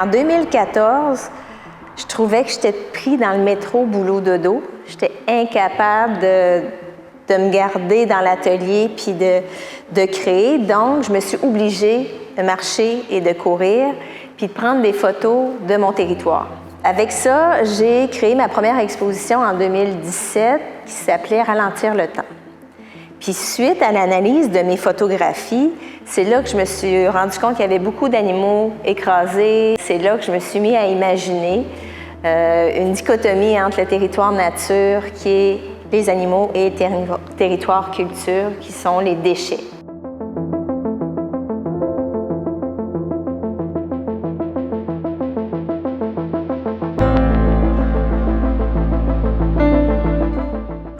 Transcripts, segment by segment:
En 2014, je trouvais que j'étais pris dans le métro boulot-dodo. J'étais incapable de me garder dans l'atelier puis de créer. Donc, je me suis obligée de marcher et de courir puis de prendre des photos de mon territoire. Avec ça, j'ai créé ma première exposition en 2017 qui s'appelait « Ralentir le temps ». Puis suite à l'analyse de mes photographies, c'est là que je me suis rendu compte qu'il y avait beaucoup d'animaux écrasés. C'est là que je me suis mis à imaginer une dichotomie entre le territoire nature, qui est les animaux, et le territoire culture, qui sont les déchets.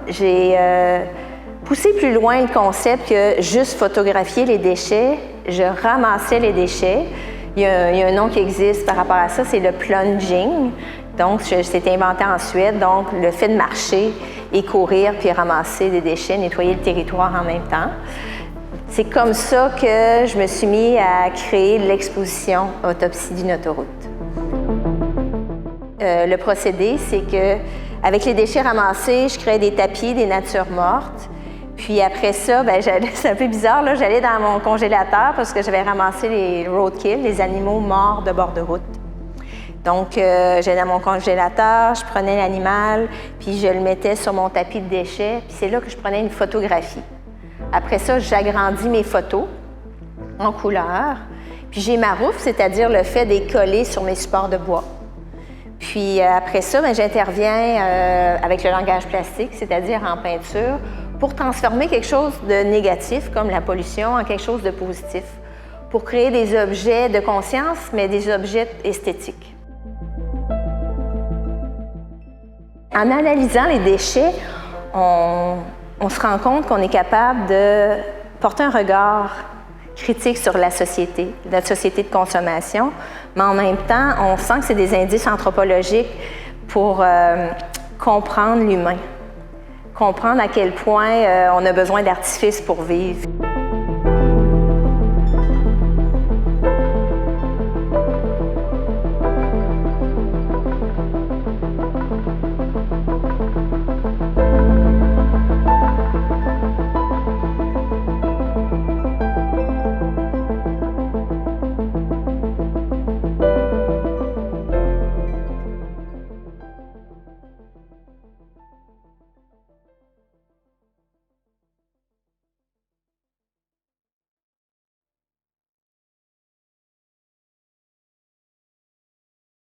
J'ai poussé plus loin le concept que juste photographier les déchets. Je ramassais les déchets. Il y a un nom qui existe par rapport à ça, c'est le plunging. Donc, c'est inventé en Suède. Donc, le fait de marcher et courir puis ramasser des déchets, nettoyer le territoire en même temps. C'est comme ça que je me suis mis à créer l'exposition Autopsie d'une autoroute. Le procédé, c'est que avec les déchets ramassés, je créais des tapis, des natures mortes. Puis après ça, c'est un peu bizarre, là, j'allais dans mon congélateur parce que j'avais ramassé les roadkill, les animaux morts de bord de route. Donc, j'allais dans mon congélateur, je prenais l'animal, puis je le mettais sur mon tapis de déchets, puis c'est là que je prenais une photographie. Après ça, j'agrandis mes photos en couleur, puis j'ai ma rouffe, c'est-à-dire le fait de les coller sur mes supports de bois. Puis après ça, j'interviens avec le langage plastique, c'est-à-dire en peinture, pour transformer quelque chose de négatif, comme la pollution, en quelque chose de positif, pour créer des objets de conscience, mais des objets esthétiques. En analysant les déchets, on se rend compte qu'on est capable de porter un regard critique sur la société de consommation, mais en même temps, on sent que c'est des indices anthropologiques pour comprendre l'humain, comprendre à quel point on a besoin d'artifices pour vivre.